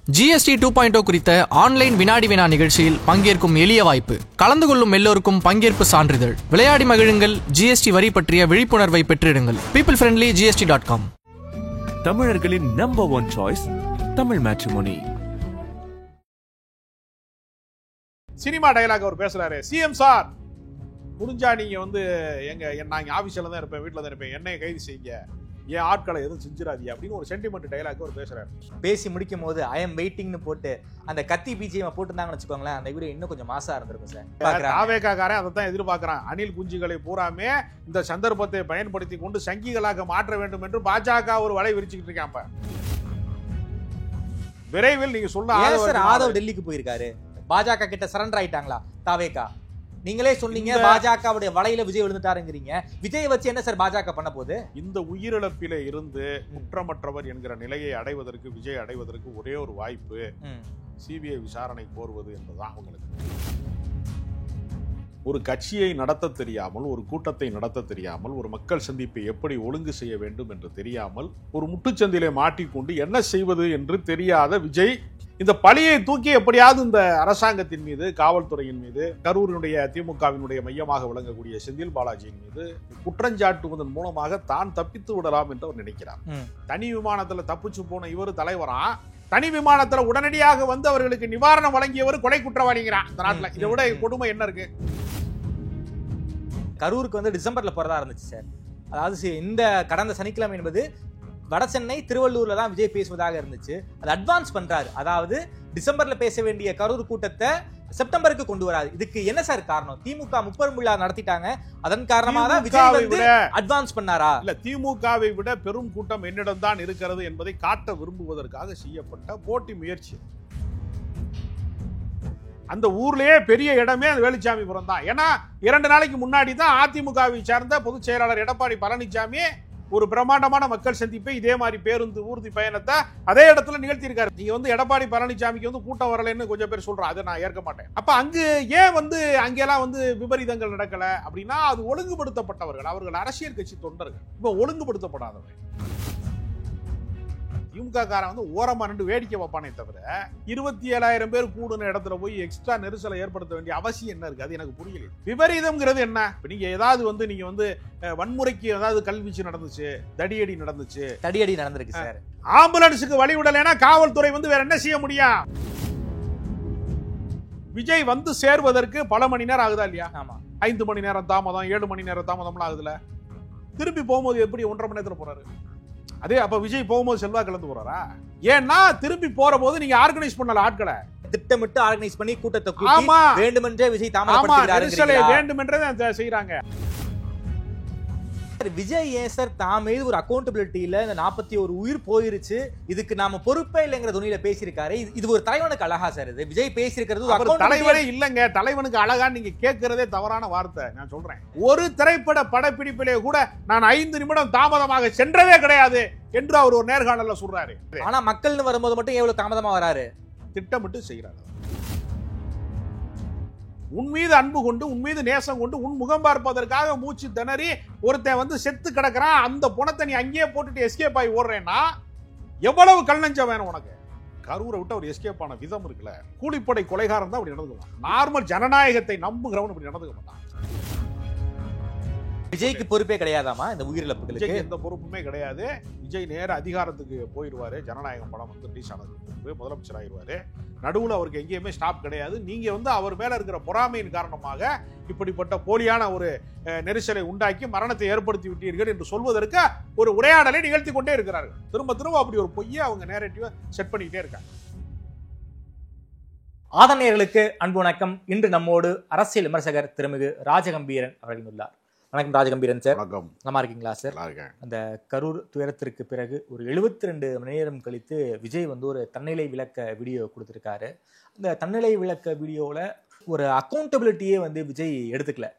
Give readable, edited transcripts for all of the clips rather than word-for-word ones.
GST 2.0 குறித்த online வினாடி வினா நிகழ்ச்சியில் பங்கேற்கும் எளிய வாய்ப்பு. கலந்து கொள்ளும் எல்லோருக்கும் பங்கேற்பு சான்றிதழ். விளையாடி மகிழுங்கள். GST வரி பற்றிய விழிப்புணர்வை பெற்றிடுங்கள். peoplefriendlygst.com. தமிழர்களின் number 1 choice Tamil matrimony. Cinema dialogue அவர் பேசுறாரு. சிஎம் சார், முடிஞ்சா நீங்க நான் ஆபீஸ்ல தான் இருப்பேன், வீட்டுல தான் இருப்பேன், என்னைய கைது செய்யுங்க, ஏன் ஆட்களை எதுவும் செஞ்சிடாதீங்க அப்படின்னு ஒரு சென்டிமெண்ட் டயலாக் அவர் பேசுறாரு. பேசி முடிக்கும் போது ஐ எம் வெயிட்டிங்னு போட்டு அந்த கத்தி பிஜிஎம் போட்டுருந்தாங்கன்னு வச்சுக்கோங்களேன், அந்த வீடியோ இன்னும் கொஞ்சம் மாசா இருந்திருக்கும் சார். தாவேக்காரன் அதை தான் எதிர்பார்க்கிறான். அணில் குஞ்சுகளை பூராமே இந்த சந்தர்ப்பத்தை பயன்படுத்தி கொண்டு சங்கிகளாக மாற்ற வேண்டும் என்று பாஜக ஒரு வலை விரிச்சுக்கிட்டு இருக்கான். விரைவில் நீங்க சொல்ல ஆதவ் டெல்லிக்கு போயிருக்காரு, பாஜக கிட்ட சரண்டர் ஆயிட்டாங்களா தாவேக்கா? நீங்களே சொன்னீங்க பாஜகவுடைய வலையில விஜய் விழுந்துட்டாருங்கிறீங்க. விஜய் வச்சு என்ன சார் பாஜக பண்ண போகுது? இந்த உயிரிழப்பில இருந்து குற்றமற்றவர் என்கிற நிலையை அடைவதற்கு, விஜய் அடைவதற்கு ஒரே ஒரு வாய்ப்பு சிபிஐ விசாரணை கோருவது என்பதுதான் அவங்களுக்கு. ஒரு கட்சியை நடத்த தெரியாமல், ஒரு கூட்டத்தை நடத்த தெரியாமல், ஒரு மக்கள் சந்திப்பை எப்படி ஒழுங்கு செய்ய வேண்டும் என்று தெரியாமல், ஒரு முட்டுச்சந்திலே மாட்டிக்கொண்டு என்ன செய்வது என்று தெரியாத விஜய் இந்த பழியை தூக்கி எப்படியாவது இந்த அரசாங்கத்தின் மீது, காவல்துறையின் மீது, கரூரினுடைய திமுகவினுடைய மையமாக விளங்கக்கூடிய செந்தில் பாலாஜியின் மீது குற்றஞ்சாட்டுவதன் மூலமாக தான் தப்பித்து விடலாம் என்று அவர் நினைக்கிறார். தனி விமானத்துல தப்பிச்சு போன இவர் தலைவரா, தனி விமானத்துல உடனடியாக வந்து அவர்களுக்கு நிவாரணம் வழங்கியவர் கொலை குற்றவாளிங்கிறான் இந்த நாட்டுல. இதை விட கொடுமை என்ன இருக்கு? கரூருக்கு டிசம்பர்ல போறதா இருந்துச்சு சார். அதாவது இந்த கடந்த சனிக்கிழமை என்பது வட சென்னை திருவள்ளூர்ல தான் விஜய் பேசுவதாக இருந்துச்சு. அது அட்வான்ஸ் பண்றாரு. அதாவது டிசம்பர்ல பேச வேண்டிய கரூர் கூட்டத்தை செப்டம்பருக்கு கொண்டு வராது. இதுக்கு என்ன சார் காரணம்? திமுக முப்பெரும் விழா நடத்திட்டாங்க, அதன் காரணமாக தான் விஜய் அட்வான்ஸ் பண்ணாரா? இல்ல, திமுகவை விட பெரும் கூட்டம் என்னிடம் தான் இருக்கிறது என்பதை காட்ட விரும்புவதற்காக செய்யப்பட்ட போட்டி முயற்சி. அந்த ஊர்லயே பெரிய இடமே அந்த வேலுச்சாமிபுரம் தான். ஏன்னா 2 நாளைக்கு முன்னாடி தான் அதிமுகவை சார்ந்த பொதுச் செயலாளர் எடப்பாடி பழனிசாமி ஒரு பிரம்மாண்டமான மக்கள் சந்திப்பை இதே மாதிரி பேருந்து ஊர்தி பயணத்தை அதே இடத்துல நிகழ்த்தியிருக்காரு. நீங்க எடப்பாடி பழனிசாமிக்கு கூட்டம் வரலன்னு கொஞ்சம் பேர் சொல்றாங்க, அதை நான் ஏற்க மாட்டேன். அப்ப அங்கு ஏன் அங்கெல்லாம் விபரீதங்கள் நடக்கல அப்படின்னா, அது ஒழுங்குபடுத்தப்பட்டவர்கள், அவர்கள் அரசியல் கட்சி தொண்டர்கள். இப்ப ஒழுங்குபடுத்தப்படாதவர்கள். திமுக காரன் ஓரமா நின்று வேடிக்கை வைப்பானே தவிர 27,000 பேர் கூடுன இடத்துல போய் எக்ஸ்ட்ரா நெரிசலை ஏற்படுத்த வேண்டிய அவசியம் என்ன இருக்கு? அது எனக்கு புரியல. விபரீதம்ங்கிறது என்ன? நீங்க ஏதாவது நீங்க வன்முறைக்கு ஏதாவது கல்வீச்சு நடந்துச்சு, தடியடி நடந்திருக்கு சார். ஆம்புலன்ஸுக்கு வழி விடலைன்னா காவல்துறை வேற என்ன செய்ய முடியும்? விஜய் சேர்வதற்கு பல மணி நேரம் ஆகுதா இல்லையா? 5 மணி நேரம் தாமதம், 7 மணி நேரம் தாமதம்லாம் ஆகுதுல. திருப்பி போகும்போது எப்படி 1.5 மணி நேரத்துல போறாரு? அதே அப்ப விஜய் போகும்போது செல்வா கலந்து போறாரா? ஏன்னா திருப்பி போற போது நீங்க ஆர்கனைஸ் பண்ணல, ஆட்களை திட்டமிட்டு ஆர்கனைஸ் பண்ணி கூட்டத்தை கூட்டி வேண்டுமென்றே விஜய் தாமதப்படுத்துகிறாரு, வேண்டுமென்றே செய்யறாங்க. விஜய் ஏன் சார் தான் மீது ஒரு அக்கௌண்டபிலிட்டியில இந்த 41 உயிர் போயிருச்சு, இதுக்கு நாம பொறுப்பே இல்லைங்கிற துணியில பேசியிருக்காரு. இது ஒரு தலைவனுக்கு அழகா சார்? இது விஜய் பேசியிருக்கிறது தலைவரே இல்லங்க. தலைவனுக்கு அழகா நீங்க கேட்கறதே தவறான வார்த்தை. நான் சொல்றேன், ஒரு திரைப்பட படப்பிடிப்பிலே கூட நான் 5 நிமிடம் தாமதமாக சென்றதே கிடையாது என்று அவர் ஒரு நேர்காணல்ல சொல்றாரு. ஆனா மக்கள்னு வரும்போது மட்டும் எவ்வளவு தாமதமா வராரு? திட்டமிட்டு செய்யறாரு. உன் மீது அன்பு கொண்டு, உன் மீது நேசம் கொண்டு, உன் முகம் பார்ப்பதற்காக மூச்சு திணறி ஒருத்தன் செத்து கிடக்குறான். அந்த பணத்தை நீ அங்கேயே போட்டுட்டு எஸ்கேப் ஆகி ஓடுறேன்னா எவ்வளவு கல்நஞ்சம் வேணும் உனக்கு? கரூரை விட்டு அவர் எஸ்கேப் ஆன விதம் இருக்குல்ல, கூலிப்படை கொலைகாரன் தான் அப்படி நடந்துக்குவான். நார்மல் ஜனநாயகத்தை நம்புகிறவன் அப்படி நடந்துக்க மாட்டான். விஜய்க்கு பொறுப்பே கிடையாதாமா இந்த உயிரிழப்புகளுக்கு? எந்த பொறுப்புமே கிடையாது. விஜய் நேர அதிகாரத்துக்கு போயிடுவாரு. ஜனநாயகம் படம் ரிலீஸ் ஆனதுக்கு முதலமைச்சர் ஆயிடுவாரு. நடுவில் அவருக்கு எங்கேயுமே ஸ்டாப் கிடையாது. நீங்க அவர் மேல இருக்கிற பொறாமையின் காரணமாக இப்படிப்பட்ட போலியான ஒரு நெரிசலை உண்டாக்கி மரணத்தை ஏற்படுத்தி விட்டீர்கள் என்று சொல்வதற்கு ஒரு உரையாடலை நிகழ்த்தி கொண்டே இருக்கிறார்கள். திரும்ப திரும்ப அப்படி ஒரு பொய்யை அவங்க நேரேட்டிவா செட் பண்ணிக்கிட்டே இருக்காங்க. ஆதனையர்களுக்கு அன்பு வணக்கம். இன்று நம்மோடு அரசியல் விமர்சகர் திருமிகு ராஜகம்பீரன் அவர்கள் உள்ளார். வணக்கம் ராஜகம்பீரன் சார். வணக்கம். நல்லா இருக்கீங்களா சார்? அந்த கரூர் துயரத்திற்கு பிறகு ஒரு 72 மணி நேரம் கழித்து விஜய் ஒரு தன்னிலை விளக்க வீடியோ கொடுத்துருக்காரு. அந்த தன்னிலை விளக்க வீடியோவில் ஒரு அக்கௌண்டபிலிட்டியே விஜய் எடுத்துக்கல.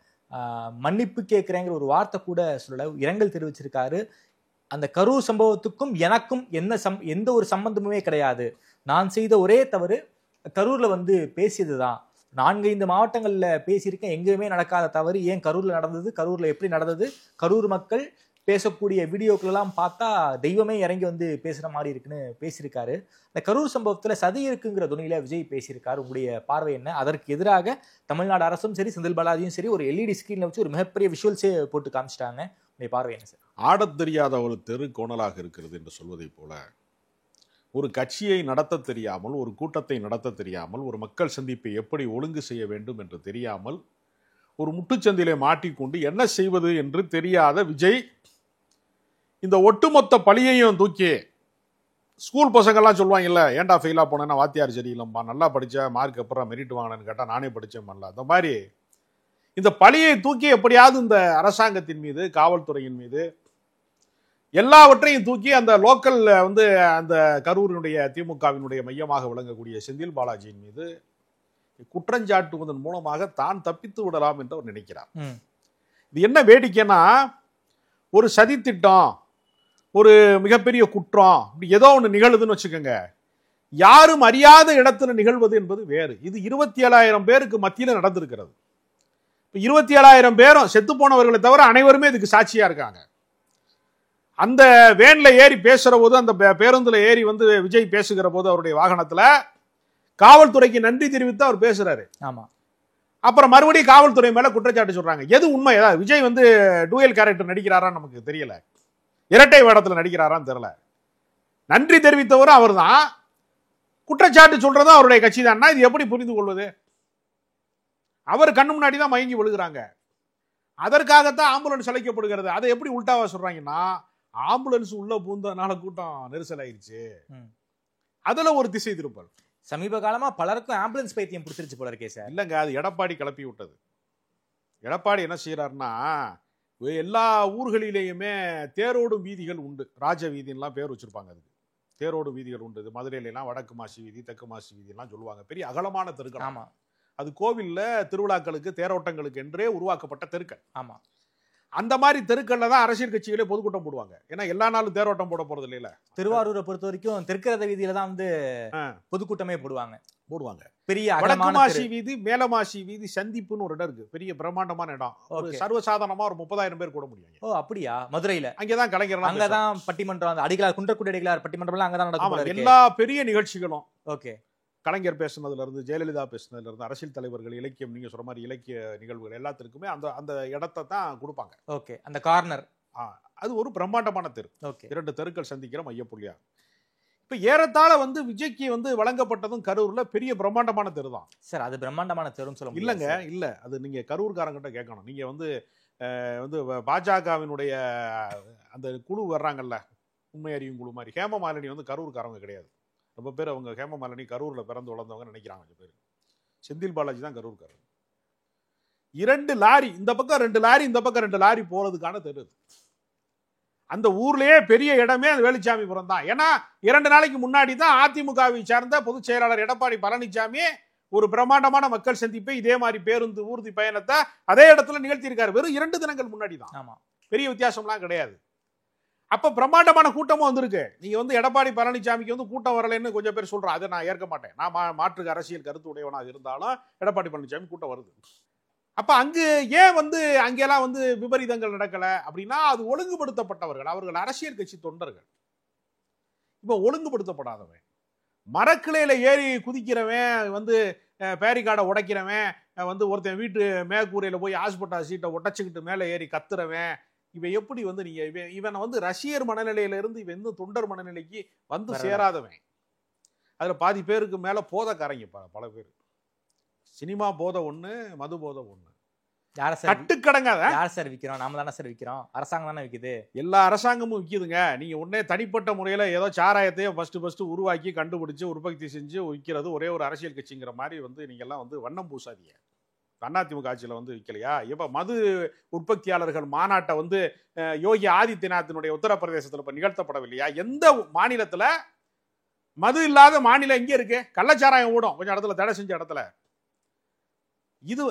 மன்னிப்பு கேட்குறேங்கிற ஒரு வார்த்தை கூட சொல்லல, இரங்கல் தெரிவிச்சிருக்காரு. அந்த கரூர் சம்பவத்துக்கும் எனக்கும் எந்த ஒரு சம்பந்தமுமே கிடையாது. நான் செய்த ஒரே தவறு கரூர்ல பேசியது தான். 4-5 மாவட்டங்கள்ல பேசியிருக்கேன், எங்கேயுமே நடக்காத தவறு ஏன் கரூர்ல நடந்தது, கரூர்ல எப்படி நடந்தது, கரூர் மக்கள் பேசக்கூடிய வீடியோக்கள் எல்லாம் பார்த்தா தெய்வமே இறங்கி வந்து பேசுற மாதிரி இருக்குன்னு பேசியிருக்காரு. இந்த கரூர் சம்பவத்துல சதி இருக்குங்கிற துணியில விஜய் பேசியிருக்காரு. உங்களுடைய பார்வை என்ன? அதற்கு எதிராக தமிழ்நாடு அரசும் சரி, செந்தில் பாலாஜியும் சரி, ஒரு LED ஸ்கிரீன்ல வச்சு ஒரு மிகப்பெரிய விஷுவல்ஸே போட்டு காமிச்சிட்டாங்க. உங்களுடைய பார்வை என்ன சார்? ஆடத் தெரியாத ஒரு தெரு கோணலாக இருக்கிறது என்று சொல்வதை போல, ஒரு கட்சியை நடத்த தெரியாமல், ஒரு கூட்டத்தை நடத்த தெரியாமல், ஒரு மக்கள் சந்திப்பை எப்படி ஒழுங்கு செய்ய வேண்டும் என்று தெரியாமல், ஒரு முட்டுச்சந்திலே மாட்டிக்கொண்டு என்ன செய்வது என்று தெரியாத விஜய் இந்த ஒட்டுமொத்த பழியையும் தூக்கி, ஸ்கூல் பசங்கள்லாம் சொல்லுவாங்கல்ல, ஏன்டா ஃபெயிலாக போனேன்னா வாத்தியார் சரியில்லைம்மா, நல்லா படித்தேன், மார்க் அப்புறம் மெரிட் வாங்கினேன்னு கேட்டால் நானே படித்தேன் பண்ணல, அந்த மாதிரி இந்த பழியை தூக்கி எப்படியாவது இந்த அரசாங்கத்தின் மீது, காவல்துறையின் மீது, எல்லாவற்றையும் தூக்கி அந்த லோக்கல் வந்து அந்த கரூரினுடைய திமுகவினுடைய மையமாக விளங்கக்கூடிய செந்தில் பாலாஜியின் மீது குற்றஞ்சாட்டுவதன் மூலமாக தான் தப்பித்து விடலாம் என்று அவர் நினைக்கிறார். இது என்ன வேடிக்கைன்னா, ஒரு சதித்திட்டம், ஒரு மிகப்பெரிய குற்றம், இப்படி ஏதோ ஒன்று நிகழுதுன்னு வச்சுக்கோங்க, யாரும் அறியாத இடத்துல நிகழ்வது என்பது வேறு. இது 27,000 பேருக்கு மத்தியில் நடந்திருக்கிறது. 27,000 பேரும் செத்து போனவர்களை தவிர அனைவருமே இதுக்கு சாட்சியா இருக்காங்க. அந்த வேன்ல ஏறி பேசுற போது, அந்த பேருந்துல ஏறி வந்து விஜய் பேசுகிற போது அவருடைய வாகனத்துல காவல்துறைக்கு நன்றி தெரிவித்து அவர் பேசுறாரு. ஆமா. அப்புறம் மறுபடியும் காவல்துறை மேல குற்றச்சாட்டு சொல்றாங்க. எது உண்மை? விஜய் வந்து டூயல் கேரக்டர் நடிக்கிறாரான்னு நமக்கு தெரியல, இரட்டை வேடத்துல நடிக்கிறாரான்னு தெரியல. நன்றி தெரிவித்தவரும் அவர் தான், குற்றச்சாட்டு சொல்றதும் அவருடைய கட்சி தான். இது எப்படி புரிந்து கொள்வது? அவர் கண்ணு முன்னாடி தான் மயங்கி விழுகிறாங்க. அதற்காகத்தான் ஆம்புலன்ஸ் அழைக்கப்படுகிறது. அதை எப்படி உள்டாவா சொல்றாங்கன்னா, ஆம்புலன்ஸ் உள்ள பூந்ததுனால கூட்டம் நெரிசல் ஆயிடுச்சு, அதுல ஒரு திசை திருப்பல். சமீப காலமா பலருக்கும் ஆம்புலன்ஸ் பைத்தியம் பிடிச்சிருச்சு போல இருக்கே சார். இல்லங்க, அது எடப்பாடி கிளப்பி விட்டது. எடப்பாடி என்ன செய்யறாருன்னா, எல்லா ஊர்களிலேயுமே தேரோடும் வீதிகள் உண்டு. ராஜ வீதிலாம் பேர் வச்சிருப்பாங்க. அதுக்கு தேரோடும் வீதிகள் உண்டு. மதுரையில எல்லாம் வடக்கு மாசி வீதி, தெற்கு மாசி வீதி எல்லாம் சொல்லுவாங்க. பெரிய அகலமான தெருக்கள். ஆமா. அது கோவில்ல திருவிழாக்களுக்கு, தேரோட்டங்களுக்கு என்றே உருவாக்கப்பட்ட தெருக்கள். ஆமா. அந்த மாதிரி தெருக்கள்ல தான் அரசியல் கட்சிகளே பொதுக்கூட்டம் போடுவாங்க. ஏன்னா எல்லா நாளும் தேரோட்டம் போட போறது இல்லையில. திருவாரூரை பொறுத்த வரைக்கும் தெற்கரத வீதியில தான் வந்து பொதுக்கூட்டமே போடுவாங்க. பெரிய வடக்கு மாசி வீதி, மேலமாசி வீதி சந்திப்புன்னு ஒரு இடம் இருக்கு. பெரிய பிரம்மாண்டமான இடம். சர்வசாதாரணமா ஒரு 30,000 பேர் கூட முடியும். ஓ அப்படியா? மதுரையில அங்கதான் கலைஞர், அங்கதான் பட்டிமன்றம், அடிகளார், குன்றக்குடி அடிகளார் பட்டிமன்றம் எல்லாம் அங்கதான் நடக்கும். எல்லா பெரிய நிகழ்ச்சிகளும். ஓகே. கலைஞர் பேசுனதுல இருந்து, ஜெயலலிதா பேசுனதுல இருந்து, அரசியல் தலைவர்கள், இலக்கியம், நீங்க சொல்ற மாதிரி இலக்கிய நிகழ்வுகள் எல்லாத்திற்குமே அந்த அந்த இடத்தை தான் கொடுப்பாங்க. ஓகே. அந்த கார்னர் அது ஒரு பிரம்மாண்டமான தெரு. ஓகே. 2 தெருக்கள் சந்திக்கிற மையப்புள்ளியா. இப்ப ஏறத்தாழ வந்து விஜய்க்கு வந்து வழங்கப்பட்டதும் கரூர்ல பெரிய பிரம்மாண்டமான தெரு தான் சார். அது பிரம்மாண்டமான தெருன்னு சொல்ல இல்லங்க. இல்ல, அது நீங்க கரூர்காரங்கிட்ட கேட்கணும். நீங்க வந்து வந்து பாஜகவினுடைய அந்த குழு வர்றாங்கல்ல, உண்மை அறியும் குழு மாதிரி, ஹேமமாலினி வந்து கரூர்காரங்க கிடையாது. ரொம்ப பேர் அவங்க ஹேமமாலினி கரூர்ல பிறந்து வளர்ந்தவங்க நினைக்கிறாங்க. கொஞ்சம் பேர் செந்தில் பாலாஜி தான் கரூர்காரர். 2 லாரி இந்த பக்கம், 2 லாரி இந்த பக்கம், 2 லாரி போறதுக்கான தெரு. அந்த ஊர்லயே பெரிய இடமே அந்த வேலுச்சாமிபுரம் தான். ஏன்னா 2 நாளைக்கு முன்னாடி தான் அதிமுகவை சார்ந்த பொதுச் செயலாளர் எடப்பாடி பழனிசாமி ஒரு பிரம்மாண்டமான மக்கள் சந்திப்பை, இதே மாதிரி பேருந்து ஊர்தி பயணத்தை அதே இடத்துல நிகழ்த்தி இருக்காரு. வெறும் 2 தினங்கள் முன்னாடி தான். ஆமா. பெரிய வித்தியாசம்லாம் கிடையாது. அப்ப பிரம்மாண்டமான கூட்டமும் வந்திருக்கு. நீங்க வந்து எடப்பாடி பழனிசாமிக்கு வந்து கூட்டம் வரலைன்னு கொஞ்சம் பேர் சொல்றான். அதை நான் ஏற்க மாட்டேன். நான் மாற்று அரசியல் கருத்து உடையவனாக இருந்தாலும் எடப்பாடி பழனிசாமி கூட்டம் வருது. அப்ப அங்கு ஏன் வந்து அங்கெல்லாம் வந்து விபரீதங்கள் நடக்கல அப்படின்னா, அது ஒழுங்குபடுத்தப்பட்டவர்கள், அவர்கள் அரசியல் கட்சி தொண்டர்கள். இப்ப ஒழுங்குபடுத்தப்படாதவன், மரக்கிளையில ஏறி குதிக்கிறவன், வந்து பேரிகார்டை உடைக்கிறவன், வந்து ஒருத்தன் வீட்டு மேற்கூரையில போய் ஹாஸ்பிட்டல் சீட்டை உடைச்சுக்கிட்டு மேலே ஏறி கத்துறவன், இவன் எப்படி வந்து நீங்க இவனை வந்து ரசிகர் மனநிலையில இருந்து இவன் இன்னும் தொண்டர் மனநிலைக்கு வந்து சேராதவன். அதுல பாதி பேருக்கு மேல போதைக்காரங்க, பல பேர். சினிமா போதை ஒண்ணு, மது போதை ஒண்ணு. கட்டுக்கடங்காத. யார் சார் விக்கிறோம்? நாம தானே சார் விக்கிறோம். அரசாங்கம் தானே விக்குது. எல்லா அரசாங்கமும் விக்குதுங்க. நீங்க உடனே தனிப்பட்ட முறையில ஏதோ சாராயத்தையே ஃபர்ஸ்ட் உருவாக்கி கண்டுபிடிச்சு உற்பத்தி செஞ்சு விற்கிறது ஒரே ஒரு அரசியல் கட்சிங்கிற மாதிரி வந்து நீங்க எல்லாம் வந்து வண்ணம் பூசாதீங்க. அதிமுக ஆட்சியில் வந்து விற்கலையா? இப்ப மது உற்பத்தியாளர்கள் மாநாட்டை வந்து யோகி ஆதித்யநாத்தினுடைய உத்தரப்பிரதேசத்தில் இப்ப நிகழ்த்தப்படவில்லையா? எந்த மாநிலத்துல மது இல்லாத மாநிலம் எங்க இருக்கு? கள்ளச்சாராயம் ஓடும் கொஞ்சம் இடத்துல, தடை செஞ்ச இடத்துல. இது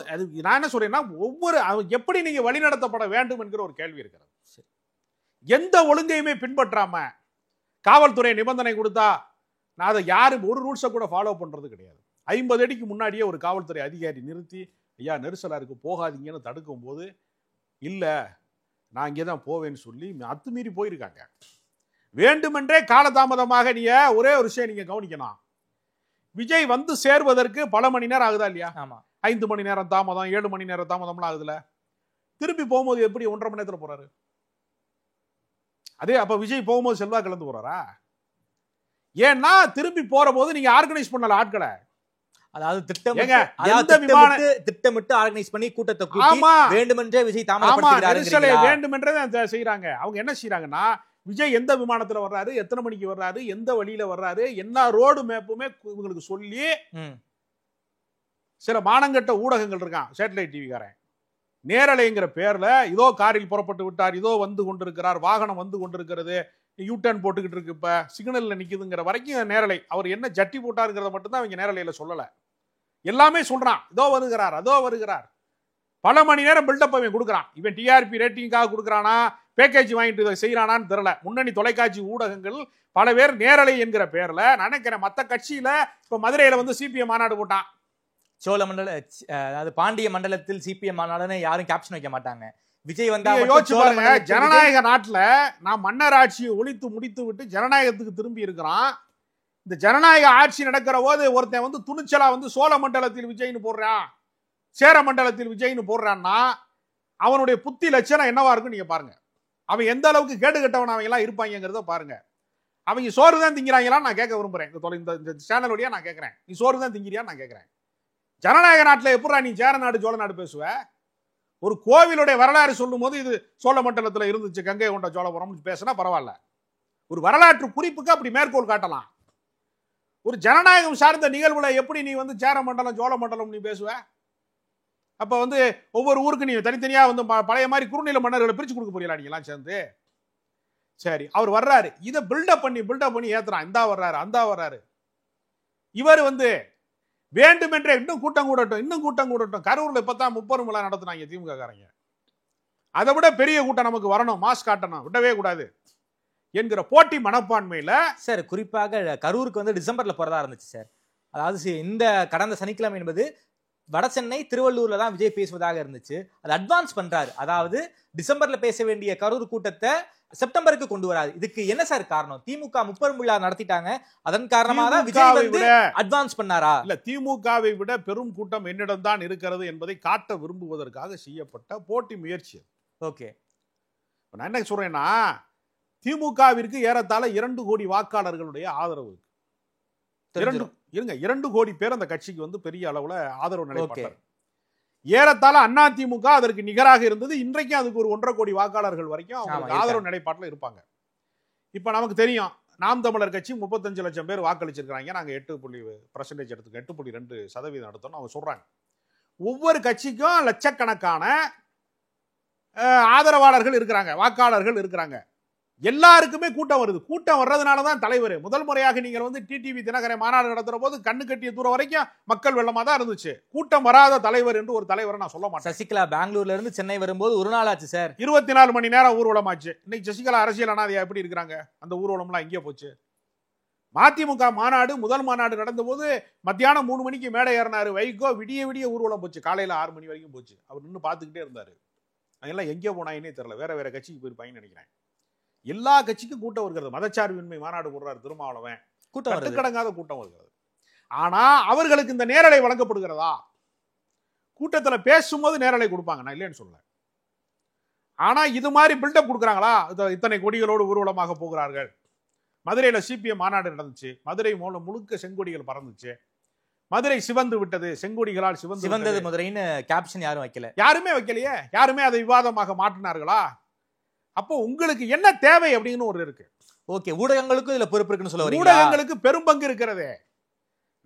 நான் என்ன சொல்றேன்னா, ஒவ்வொரு எப்படி நீங்க வழிநடத்தப்பட வேண்டும் என்கிற ஒரு கேள்வி இருக்கிறது. எந்த ஒழுங்கையுமே பின்பற்றாம காவல்துறை நிபந்தனை கொடுத்தா நான் அதை யாரும் ஒரு ரூல்ஸை கூட ஃபாலோ பண்றது கிடையாது. 50 அடிக்கு முன்னாடியே ஒரு காவல்துறை அதிகாரி நிறுத்தி, ஐயா நெரிசலா இருக்கு போகாதீங்கன்னு தடுக்கும் போது, இல்ல நான் இங்கே தான் போவேன்னு சொல்லி அத்துமீறி போயிருக்காங்க. வேண்டுமென்றே காலதாமதமாக ஒரே ஒரு விஷயம் நீங்க கவனிக்கணும். விஜய் வந்து சேர்வதற்கு பல மணி நேரம் ஆகுதா இல்லையா? 5 மணி நேரம் தாமதம், 7 மணி நேரம் தாமதம்லாம் ஆகுதுல. திருப்பி போகும்போது எப்படி 1.5 மணி நேரத்தில் போறாரு? அதே அப்ப விஜய் போகும்போது செல்வாக்கு இழந்து போறாரா? ஏன்னா திருப்பி போற போது நீங்க ஆர்கனைஸ் பண்ணல ஆட்களை. அதாவது திட்டமிட்டு ஆர்கனைஸ் பண்ணி கூட்டத்தை கூட்டி வேண்டுமென்றே விஜய் தாமதப்படுத்துகிறாரு. வேண்டுமென்றே செய்யறாங்க. அவங்க என்ன செய்யறாங்கன்னா, விஜய் எந்த விமானத்துல வர்றாரு, எத்தனை மணிக்கு வர்றாரு, எந்த வழியில வர்றாரு, என்ன ரோடு மேப்புமே இவங்களுக்கு சொல்லி சில மானங்கட்ட ஊடகங்கள் இருக்கான், சேட்டலைட் டிவிக்காரன், நேரலைங்கிற பேர்ல இதோ காரில் புறப்பட்டு விட்டார், இதோ வந்து கொண்டிருக்கிறார், வாகனம் வந்து கொண்டிருக்கிறது, யூ டர்ன் போட்டுக்கிட்டு இருக்கு, இப்ப சிக்னல்ல நிக்குதுங்கிற வரைக்கும் நேரலை. அவர் என்ன ஜட்டி போட்டாருங்கிறத மட்டும்தான் அவங்க நேரலையில சொல்லல. எல்லாமே சொல்றான், இதோ வருகிறார், அதோ வருகிறார். பல மணி நேரம் பில்டப் அவன் கொடுக்குறான். இவன் டிஆர்பி ரேட்டிங்காக கொடுக்குறானா, பேக்கேஜ் வாங்கிட்டு இதை செய்யறானான்னு தெரியல. முன்னணி தொலைக்காட்சி ஊடகங்கள் பல பேர் நேரலை என்கிற பேர்ல நினைக்கிறேன். மற்ற கட்சியில இப்ப மதுரையில வந்து சிபிஎம் மாநாடு போட்டான். சோழமண்டல, அதாவது பாண்டிய மண்டலத்தில் சிபிஎம் மாநாடுன்னு யாரும் கேப்ஷன் வைக்க மாட்டாங்க. விஜய் வந்தா யோசிச்சு பாருங்க. ஜனநாயக நாட்டுல நான் மன்னர் ஆட்சியை ஒழித்து முடித்து விட்டு ஜனநாயகத்துக்கு திரும்பி இருக்கிறான். இந்த ஜனநாயக ஆட்சி நடக்கிற போது ஒருத்தன் வந்து துணிச்சலா வந்து சோழ மண்டலத்தில் விஜய்னு போடுறான், சேர மண்டலத்தில் விஜய்னு போடுறான்னா அவனுடைய புத்தி லட்சணம் என்னவா இருக்கும் நீங்க பாருங்க. அவன் எந்த அளவுக்கு கேடு கட்டவன் அவங்க எல்லாம் இருப்பாங்கிறத பாருங்க. அவங்க சோறு தான் திங்கிறாங்களான்னு நான் கேட்க விரும்புறேன். இந்த சேனலுடைய நான் கேட்கிறேன், நீ சோறு தான் திங்கிறியான்னு நான் கேட்கிறேன். ஜனநாயக நாட்டில் எப்படா நீ சேர நாடு சோழ நாடு பேசுவ? ஒரு கோவிலுடைய வரலாறு சொல்லும் போது இது சோழ மண்டலத்தில் இருந்துச்சு, கங்கை கொண்ட சோழபுரம் பேசினா பரவாயில்ல. ஒரு வரலாற்று குறிப்புக்கு அப்படி மேற்கோள் காட்டலாம். ஒரு ஜனநாயகம் சார்ந்த நிகழ்வுல எப்படி நீ வந்து சேர மண்டலம் சோழ மண்டலம் நீ பேசுவ? அப்ப வந்து ஒவ்வொரு ஊருக்கு நீ தனித்தனியா வந்து பழைய மாதிரி குறுநில மன்னர்களை பிரிச்சு கொடுக்க போறீங்களா நீங்க எல்லாம் சேர்ந்து? சரி, அவர் வர்றாரு, இதை பில்டப் பண்ணி ஏத்துறான். இந்தா வர்றாரு, அந்தா வர்றாரு. இவர் வந்து வேண்டுமென்றே இன்னும் கூட்டம் கூடட்டும். கரூர்ல இப்பதான் 30 விழா நடத்துனாங்க திமுக காரங்க. அதை விட பெரிய கூட்டம் நமக்கு வரணும், மாஸ் காட்டணும், விடவே கூடாது என்கிற போட்டி மனப்பான்மையில சார் குறிப்பாக கரூருக்கு வந்து டிசம்பர்ல போறதா இருந்துச்சு சார். அதாவது இந்த கடந்த சனிக்கிழமை என்பது வட சென்னை திருவள்ளூர்ல தான் விஜய் பேசுவதாக இருந்துச்சு. அது அட்வான்ஸ் பண்றாரு. அதாவது டிசம்பர்ல பேச வேண்டிய கரூர் கூட்டத்தை செப்டம்பருக்கு கொண்டு வராது. இதுக்கு என்ன சார் காரணம்? திமுக 30 விழா நடத்திட்டாங்க, அதன் காரணமாக தான் விஜய் வந்து அட்வான்ஸ் பண்ணாரா? இல்ல, திமுகவை விட பெரும் கூட்டம் என்னிடம் தான் இருக்கிறது என்பதை காட்ட விரும்புவதற்காக செய்யப்பட்ட போட்டி முயற்சி. ஓகே, நான் என்ன சொல்றேன்னா, திமுகவிற்கு ஏறத்தாழ 2 கோடி வாக்காளர்களுடைய ஆதரவு. 2 கோடி பேர் அந்த கட்சிக்கு வந்து பெரிய அளவுல ஆதரவு நிலைப்பாட்டார். ஏறத்தாழ அதிமுக அதற்கு நிகராக இருந்தது. இன்றைக்கும் அதுக்கு ஒரு 1.5 கோடி வாக்காளர்கள் வரைக்கும் அவங்க ஆதரவு நிலைப்பாட்டில் இருப்பாங்க. இப்ப நமக்கு தெரியும், நாம் தமிழர் கட்சி 35 லட்சம் பேர் வாக்களிச்சிருக்காங்க. நாங்க 8% எடுத்துக்கோம், 8.2% எடுத்தோம் அவங்க சொல்றாங்க. ஒவ்வொரு கட்சிக்கும் லட்சக்கணக்கான ஆதரவாளர்கள் இருக்கிறாங்க, வாக்காளர்கள் இருக்கிறாங்க. எல்லாருக்குமே கூட்டம் வருது. கூட்டம் வர்றதுனாலதான் தலைவர் முதல் முறையாக நீங்கள் வந்து டிடிவி தினகரன் மாநாடு நடத்துற போது கண்ணு கட்டிய தூரம் வரைக்கும் மக்கள் வெள்ளமா தான் இருந்துச்சு. கூட்டம் வராத தலைவர் என்று ஒரு தலைவரை நான் சொல்ல மாட்டேன். சசிகலா பெங்களூர்ல இருந்து சென்னை வரும்போது ஒரு நாள் ஆச்சு சார், 24 மணி நேரம் ஊர்வலம் ஆச்சு. இன்னைக்கு சசிகலா அரசியல் அனாதையா எப்படி இருக்கிறாங்க? அந்த ஊர்வலம்லாம் எங்கே போச்சு? மதிமுக மாநாடு முதல் மாநாடு நடந்த போது மத்தியானம் 3 மணிக்கு மேடை ஏறினாரு வைகோ, விடிய ஊர்வலம் போச்சு, காலையில 6 மணி வரைக்கும் போச்சு. அவர் நின்று பார்த்துக்கிட்டே இருந்தாரு. அதெல்லாம் எங்கே போனாங்கன்னே தெரியல, வேற கட்சிக்கு போயிருப்பாங்கன்னு நினைக்கிறேன். எல்லா கட்சிக்கும் கூட்டம் வருகிறது. மதச்சார்பின்மை மாநாடு போடுறாரு திருமாவளவன், கட்டுக்கடங்காத கூட்டம் வருகிறது. ஆனா அவர்களுக்கு இந்த நேரலை வழங்கப்படுகிறதா? கூட்டத்துல பேசும்போது நேரலை கொடுப்பாங்க, நான் இல்லைன்னு சொல்ல. ஆனா இது மாதிரி பில்டப் கொடுக்குறாங்களா? இத்தனை கொடிகளோடு ஊர்வலமாக போகிறார்கள். மதுரையில சிபிஎம் மாநாடு நடந்துச்சு, மதுரை முழுக்க செங்கொடிகள் பறந்துச்சு. மதுரை சிவந்து விட்டது, செங்கொடிகளால் சிவந்தது மதுரைன்னு கேப்ஷன் யாரும் வைக்கல, யாருமே வைக்கலையே. யாருமே அதை விவாதமாக மாற்றினார்களா? அப்போ உங்களுக்கு என்ன தேவை அப்படின்னு ஒரு இருக்கு. ஓகே, ஊடகங்களுக்கும் இதுல பொறுப்பு இருக்குன்னு சொல்ல வரீங்க. ஊடகங்களுக்கு பெரும் பங்கு இருக்கிறது.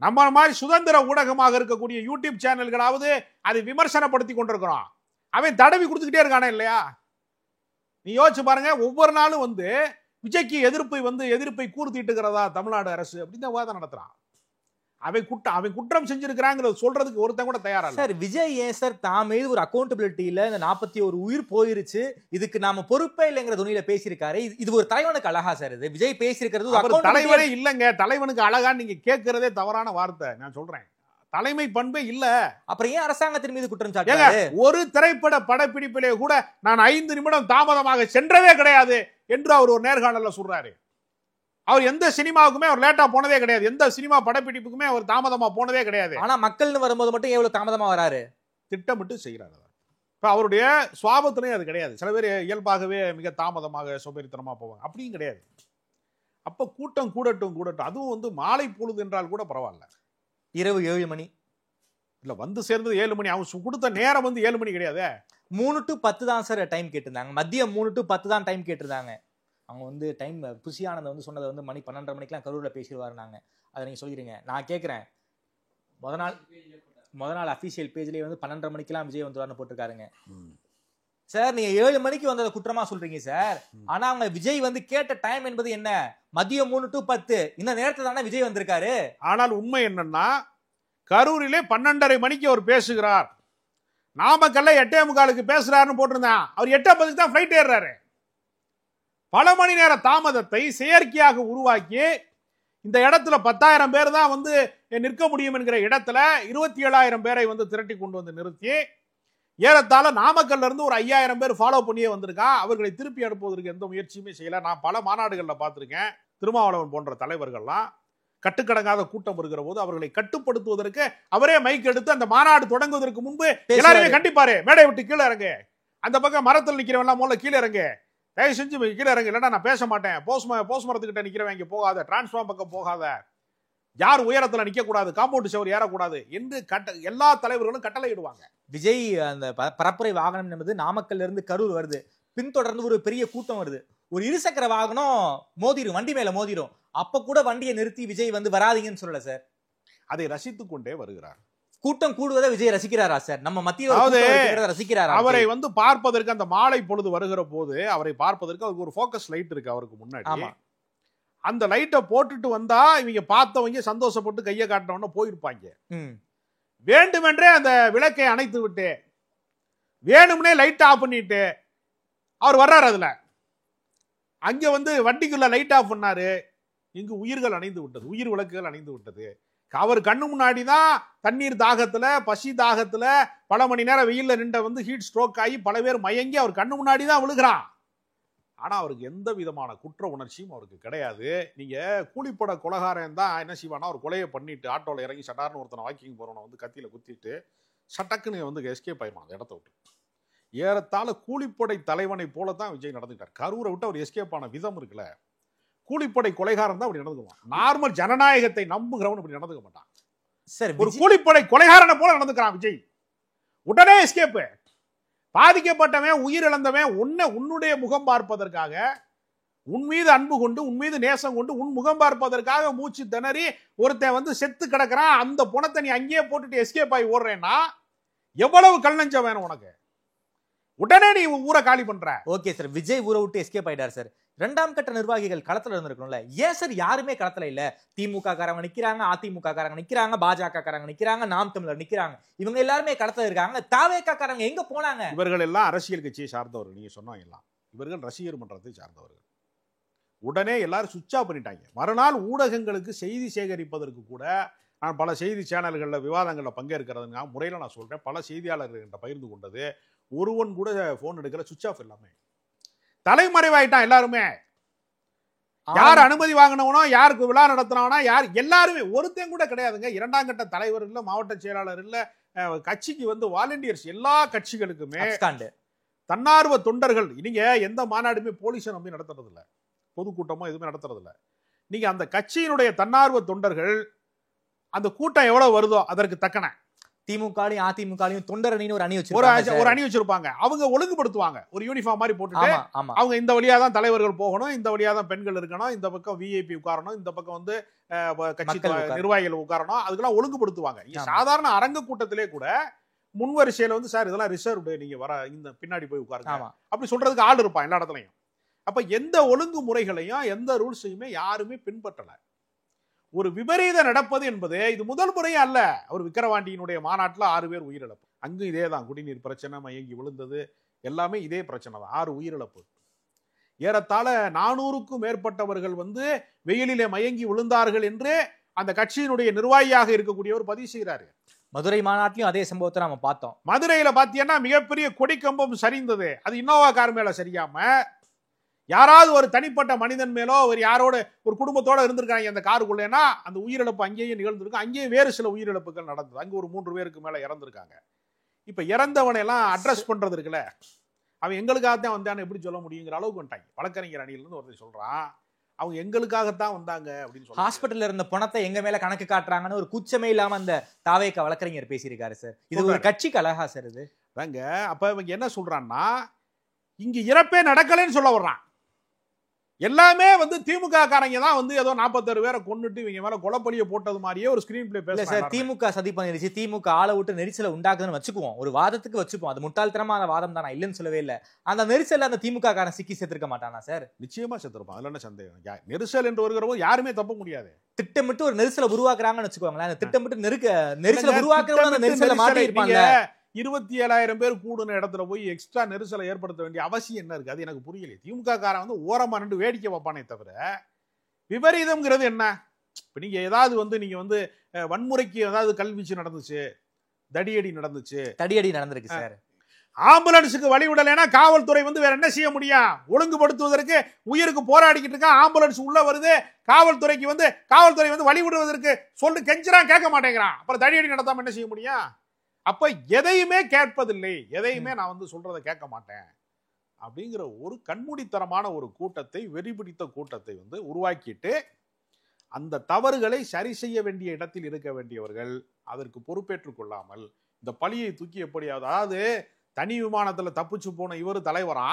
நம்ம மாதிரி சுதந்திர ஊடகமாக இருக்கக்கூடிய யூடியூப் சேனல்களாவது அதை விமர்சனப்படுத்தி கொண்டிருக்கிறோம். அவன் தடவி கொடுத்துக்கிட்டே இருக்கானே இல்லையா? நீ யோசிச்சு பாருங்க. ஒவ்வொரு நாளும் வந்து விஜய்க்கு எதிர்ப்பை கூர்த்திட்டுகிறதா தமிழ்நாடு அரசு அப்படின்னு விவாதம் நடத்துறான். அவன் குற்றம் செஞ்சிருக்கிறாங்க சொல்றதுக்கு ஒருத்தன் கூட தயாரா இல்ல. சார் விஜய் ஏன் சார் தான் மீது ஒரு அக்கௌண்டபிலிட்டியில இந்த 41 உயிர் போயிருச்சு, இதுக்கு நாம பொறுப்பே இல்லைங்கிற துணியில பேசியிருக்காரு. இது ஒரு தலைவனுக்கு அழகா சார்? இது விஜய் பேசியிருக்கிறது தலைவனே இல்லைங்க. தலைவனுக்கு அழகான்னு நீங்க கேட்கறதே தவறான வார்த்தை. நான் சொல்றேன், தலைமை பண்பே இல்ல. அப்புறம் ஏன் அரசாங்கத்தின் மீது குற்றம் ஏங்க, சாட்டுறாரு? ஒரு திரைப்பட படப்பிடிப்பிலே கூட நான் 5 நிமிடம் தாமதமாக சென்றதே கிடையாது என்று அவர் ஒரு நேர்காணல்ல சொல்றாரு. அவர் எந்த சினிமாவுக்குமே அவர் லேட்டா போனதே கிடையாது. எந்த சினிமா படப்பிடிப்புக்குமே அவர் தாமதமா போனதே கிடையாது. ஆனா மக்கள்னு வரும்போது மட்டும் எவ்வளவு தாமதமா வராரு? திட்டமிட்டு செய்கிறார். இப்ப அவருடைய சுவாபத்திலே அது கிடையாது. சில பேர் இயல்பாகவே மிக தாமதமாக சோம்பேறித்தனமா போவாங்க. அப்படியும் கிடையாது. அப்ப கூட்டம் கூடட்டும். அதுவும் வந்து மாலை பொழுது என்றால் கூட பரவாயில்ல. இரவு 7 மணி இல்ல, வந்து சேர்ந்தது 7 மணி. அவங்க கொடுத்த நேரம் வந்து 7 மணி கிடையாது. 3 to 10 தான் சார் டைம் கேட்டிருந்தாங்க. மதியம் 3 to 10 தான் டைம் கேட்டிருந்தாங்க. அவங்க வந்து டைம் புஷி ஆனந்த் வந்து சொன்னதை வந்து மணி 12:30 மணிக்கெல்லாம் கரூரில் பேசிடுவாருனாங்க. அதை நீங்கள் சொல்லிடுங்க. நான் கேட்குறேன், முத நாள் அஃபீஷியல் பேஜ்லேயே வந்து 12:30 மணிக்கெல்லாம் விஜய் வந்துருவார்னு போட்டிருக்காருங்க. சார் நீங்க 7 மணிக்கு வந்ததை குற்றமா சொல்றீங்க சார். ஆனா அவங்க விஜய் வந்து கேட்ட டைம் என்பது என்ன? மதியம் 3 to 10 இந்த நேரத்துல தானே விஜய் வந்திருக்காரு. ஆனால் உண்மை என்னன்னா, கரூரிலே 12:30 மணிக்கு அவர் பேசுகிறார். நாமக்கல்ல 8:45 பேசுறாருன்னு போட்டிருந்தான். அவர் 8:50 தான் ஃபிளைட் ஏறாரு. பல மணி நேர தாமதத்தை செயற்கையாக உருவாக்கி இந்த இடத்துல 10,000 பேர் தான் வந்து நிற்க முடியும் என்கிற இடத்துல 27,000 பேரை வந்து திரட்டி கொண்டு வந்து நிறுத்தி ஏறத்தாழ நாமக்கல்ல இருந்து ஒரு 5,000 பேர் ஃபாலோ பண்ணியே வந்திருக்கான். அவர்களை திருப்பி அனுப்புவதற்கு எந்த முயற்சியுமே செய்யல. நான் பல மாநாடுகளில் பார்த்திருக்கேன். திருமாவளவன் போன்ற தலைவர்கள்லாம் கட்டுக்கடங்காத கூட்டம் வருகிற போது அவர்களை கட்டுப்படுத்துவதற்கு அவரே மைக் எடுத்து அந்த மாநாடு தொடங்குவதற்கு முன்பு எல்லாருமே கண்டிப்பாரு, மேடை விட்டு கீழே இறங்கு, அந்த பக்கம் மரத்தில் நிக்கிறவன் முதல்ல கீழே இறங்கு, தயவு செஞ்சு கீழே இறங்கு, இல்லைன்னா நான் பேச மாட்டேன், போஸ் மரத்துக்கிட்ட நிக்கிறவன் இங்க போகாத, டிரான்ஸ்ஃபார்ம் பக்கம் போகாத, யார் உயரத்துல நிக்க கூடாது, காம்பவுண்ட் சவர் ஏறக்கூடாது என்று எல்லா தலைவர்களும் கட்டளை இடுவாங்க. விஜய் அந்த பரப்புரை வாகனம் என்பது நாமக்கல்ல இருந்து கரூர் வருது. பின்தொடர்ந்து ஒரு பெரிய கூட்டம் வருது. ஒரு இருசக்கர வாகனம் மோதிரும், வண்டி மேல மோதிரும். அப்ப கூட வண்டியை நிறுத்தி விஜய் வந்து வராதீங்கன்னு சொல்லல சார். அதை ரசித்துக் கொண்டே வருகிறார். கூட்டம் கூடுவதை விஜய் ரசிக்கிறாரா சார்? நம்ம மத்திய ரசிக்கிறாரா? அவரை வந்து பார்ப்பதற்கு அந்த மாலை பொழுது வருகிற போது அவரை பார்ப்பதற்கு அவருக்கு ஒரு ஃபோக்கஸ் லைட் இருக்கு அவருக்கு முன்னாடி. அந்த லைட்டை போட்டுட்டு வந்தா இவங்க பார்த்தவங்க சந்தோஷப்பட்டு கையை காட்டினவன போயிருப்பாங்க. வேண்டுமென்றே அந்த விளக்கை அணைத்து விட்டு வேணும்னே லைட் ஆஃப் பண்ணிட்டு அவர் வர்றாரு. அதுல அங்க வந்து வண்டிக்குள்ள லைட் ஆஃப் பண்ணாரு. இங்கு உயிர்கள் அணைந்து விட்டது, உயிர் விளக்குகள் அணைந்து விட்டது. அவர் கண்ணு முன்னாடி தான் தண்ணீர் தாகத்துல, பசி தாகத்துல பல மணி நேரம் வெயில்ல நின்ற வந்து ஹீட் ஸ்ட்ரோக் ஆகி பல பேர் மயங்கி அவர் கண்ணு முன்னாடி தான் விழுகிறான். ஆனா அவருக்கு எந்த விதமான குற்ற உணர்ச்சியும் அவருக்கு கிடையாது. நீங்க கூலிப்பட கொலகாரன் தான் என்ன செய்வானா, ஒரு கொலையை பண்ணிட்டு ஆட்டோல இறங்கி சட்டார்னு ஒருத்தனை வாக்கிங் போறவனை வந்து கத்தியில குத்திட்டு சட்டக்குன்னு வந்து எஸ்கேப் ஆயிடுவான் அந்த இடத்த விட்டு. ஏறத்தாழ கூலிப்படை தலைவனை போலதான் விஜய் நடந்துட்டார். கரூரை விட்டு அவர் எஸ்கேப் ஆன விதம் இருக்குல்ல, கூலிப்படை கொலைகாரன் தான் அப்படி நடந்துக்குவான். நார்மல் ஜனநாயகத்தை நம்புகிறவன் அப்படி நடந்துக்க மாட்டான். சரி, ஒரு கூலிப்படை கொலைகாரனை போல நடந்துக்கிறான் விஜய். உடனே எஸ்கேப். பாதிக்கப்பட்டவன், உயிர் இழந்தவன் உன்னுடைய முகம் பார்ப்பதற்காக, உன் மீது அன்பு கொண்டு, உன் மீது நேசம் கொண்டு, உன் முகம் பார்ப்பதற்காக மூச்சு திணறி ஒருத்தன் வந்து செத்து கிடக்கிறான். அந்த பணத்தை நீ அங்கேயே போட்டுட்டு எஸ்கேப் ஆகி ஓடுறேன்னா எவ்வளவு கல்நஞ்சம் வேணும் உனக்கு? உடனே நீ ஊரை காலி பண்ற. ஓகே சார், விஜய் ஊரை விட்டு எஸ்கேப் ஆயிட்டார் சார். 2ஆம் கட்ட நிர்வாகிகள் களத்துல இருந்திருக்கணும்ல. ஏன் சார் யாருமே களத்துல இல்ல? திமுக காரங்க நிக்கிறாங்க, அதிமுக காரங்க நிக்கிறாங்க, பாஜக காரங்க நிக்கிறாங்க, நாம் தமிழர் நிக்கிறாங்க. இவங்க எல்லாருமே களத்துல இருக்காங்க. தாவேகா காரங்க எங்க போனாங்க? இவர்கள் எல்லாம் அரசியல் கட்சியை சார்ந்தவர்கள். நீங்க சொன்னாங்க எல்லாம் இவர்கள் ரசிகர் மன்றத்தை சார்ந்தவர்கள். உடனே எல்லாரும் சுவிட்ச் ஆஃப் பண்ணிட்டாங்க. மறுநாள் ஊடகங்களுக்கு செய்தி சேகரிப்பதற்கு கூட நான் பல செய்தி சேனல்களில் விவாதங்களில் பங்கேற்கிறதுங்க முறையில் நான் சொல்றேன். பல செய்தியாளர்கள் பகிர்ந்து கொண்டது, ஒருவன் கூட போன் எடுக்கிற, சுவிட்ச் ஆஃப். எல்லாமே தலைமறைவாயிட்டான். எல்லாருமே யார் அனுமதி வாங்கினவனோ, யாருக்கு விழா நடத்தினவனா, யார் எல்லாருமே ஒருத்தன் கூட கிடையாதுங்க. 2ஆம் கட்ட தலைவர் இல்ல, மாவட்ட செயலாளர் இல்ல, கட்சிக்கு வந்து வாலண்டியர்ஸ். எல்லா கட்சிகளுக்குமே தன்னார்வ தொண்டர்கள். நீங்க எந்த மாநாடுமே போலீஸை நம்பி நடத்துறது இல்ல, பொதுக்கூட்டமோ எதுவுமே நடத்துறது இல்ல. நீங்க அந்த கட்சியினுடைய தன்னார்வ தொண்டர்கள் அந்த கூட்டம் எவ்வளவு வருதோ அதற்கு தக்கன திமுகலையும் அதிமுகலையும் தொண்டர் அணின்னு ஒரு அணி வச்சிருப்பாங்க. அவங்க ஒழுங்குபடுத்துவாங்க. ஒரு யூனிஃபார்ம் மாதிரி போட்டுட்டு அவங்க இந்த வழியா தான் தலைவர்கள் போகணும், இந்த வழியா தான் பெண்கள் இருக்கணும், இந்த பக்கம் விஐபி உட்காரணும், இந்த பக்கம் வந்து கட்சி நிர்வாகிகள் உட்காரணும், அதுக்கெல்லாம் ஒழுங்குபடுத்துவாங்க. சாதாரண அரங்க கூட்டத்திலே கூட முன்வரிசையில வந்து சார் இதெல்லாம் ரிசர்வ்டு, நீங்க வர இந்த பின்னாடி போய் உட்காருங்க அப்படி சொல்றதுக்கு ஆள் இருப்பான் எல்லா இடத்துலையும். அப்ப எந்த ஒழுங்கு முறைகளையும் எந்த ரூல்ஸையுமே யாருமே பின்பற்றல. ஒரு விபரீத நடப்பது என்பது இது முதல் முறையே அல்ல. ஒரு விக்கிரவாண்டியினுடைய மாநாட்டில் 6 பேர் உயிரிழப்பு. அங்கு இதே தான், குடிநீர் பிரச்சனை, மயங்கி விழுந்தது, எல்லாமே இதே பிரச்சனை தான். 6 உயிரிழப்பு. ஏறத்தாழ 400க்கும் மேற்பட்டவர்கள் வந்து வெயிலிலே மயங்கி விழுந்தார்கள் என்று அந்த கட்சியினுடைய நிர்வாகியாக இருக்கக்கூடியவர் பதிவு செய்கிறாரு. மதுரை மாநாட்டிலும் அதே சம்பவத்தை நாம பார்த்தோம். மதுரையில பாத்தீங்கன்னா மிகப்பெரிய கொடிக்கம்பம் சரிந்தது. அது இன்னோவா கார் மேல சரியாம யாராவது ஒரு தனிப்பட்ட மனிதன் மேலோ ஒரு யாரோட ஒரு குடும்பத்தோட இருந்திருக்காங்க அந்த காருக்குள்ளேன்னா அந்த உயிரிழப்பு அங்கேயே நிகழ்ந்திருக்கு. அங்கேயே வேறு சில உயிரிழப்புகள் நடந்தது. அங்க ஒரு 3 பேருக்கு மேல இறந்திருக்காங்க. இப்ப இறந்தவனை எல்லாம் அட்ரஸ் பண்றது இருக்குல்ல, அவன் எங்களுக்காகத்தான் வந்தான்னு எப்படி சொல்ல முடியுங்கிற அளவுக்கு வந்துட்டாங்க. வழக்கறிஞர் அணியில இருந்து ஒருத்தர் சொல்றான், அவங்க எங்களுக்காகத்தான் வந்தாங்க அப்படின்னு சொல்லி ஹாஸ்பிட்டல்ல இருந்த பணத்தை எங்க மேல கணக்கு காட்டுறாங்கன்னு ஒரு குச்சமே இல்லாம அந்த தாவேக வழக்கறிஞர் பேசியிருக்காரு சார். இது ஒரு கட்சிக்கு அழகா சார் இது தாங்க. அப்ப இவங்க என்ன சொல்றான்னா, இங்க இறப்பே நடக்கலன்னு சொல்ல வர்றான். எல்லாமே திமுக காரங்க தான் ஏதோ 46 பேரை கொன்னுட்டு இவங்க மேல கொலைப்பழிய போட்டது மாதிரியே ஒரு ஸ்கிரீன் பிளே பேச சார். திமுக சதி பண்ணிருச்சு, திமுக ஆளை விட்டு நெரிசலை உண்டாக்குதுன்னு வச்சுக்குவோம், ஒரு வாதத்துக்கு வச்சுப்போம். அது முட்டாள்தனமான வாதம் தான், இல்லைன்னு சொல்லவே இல்லை. அந்த நெரிசல் அந்த திமுக காரன் சிக்கி சேர்த்திருக்க மாட்டானா சார்? நிச்சயமா சேர்த்திருப்பான். அதுல என்ன சந்தேகம்? நெரிசல் என்று வருகிற போது யாருமே தப்ப முடியாது. திட்டமிட்டு ஒரு நெரிசலை உருவாக்குறாங்கன்னு வச்சுக்கோங்களேன். அந்த திட்டமிட்டு நெரிசலை உருவாக்குறவங்க அந்த நெரிசலை மாட்டி இருப்பாங்க. 27,000 பேர் கூடுன இடத்துல போய் எக்ஸ்ட்ரா நெரிசலை ஏற்படுத்த வேண்டிய அவசியம் என்ன இருக்கு? அது எனக்கு புரியல. திமுக காரன் ஓரமா நின்று வேடிக்கை வைப்பானே தவிர விபரீதம்ங்கிறது என்ன? இப்ப நீங்க ஏதாவது நீங்க வன்முறைக்கு ஏதாவது கல்வீச்சு நடந்துச்சு, தடியடி நடந்திருக்கு சார். ஆம்புலன்ஸுக்கு வழி விடலைன்னா காவல்துறை வேற என்ன செய்ய முடியும்? ஒழுங்குபடுத்துவதற்கு உயிருக்கு போராடிக்கிட்டு இருக்கா, ஆம்புலன்ஸ் உள்ள வருது, காவல்துறைக்கு காவல்துறை வழி விடுவதற்கு சொல்லு கெஞ்சுறான், கேட்க மாட்டேங்கிறான். அப்புறம் தடியடி நடத்தாம என்ன செய்ய முடியும்? அப்ப எதையுமே கேட்பதில்லை, எதையுமே நான் சொல்றதை கேட்க மாட்டேன் அப்படிங்கிற ஒரு கண்மூடித்தனமான ஒரு கூட்டத்தை, வெறிபிடித்த கூட்டத்தை உருவாக்கிட்டு அந்த தவறுகளை சரி செய்ய வேண்டிய இடத்தில் இருக்க வேண்டியவர்கள் அதற்கு பொறுப்பேற்றுக் கொள்ளாமல் இந்த பழியை தூக்கி எப்படியாவது, அதாவது தனி விமானத்துல தப்பிச்சு போன இவரு தலைவரா,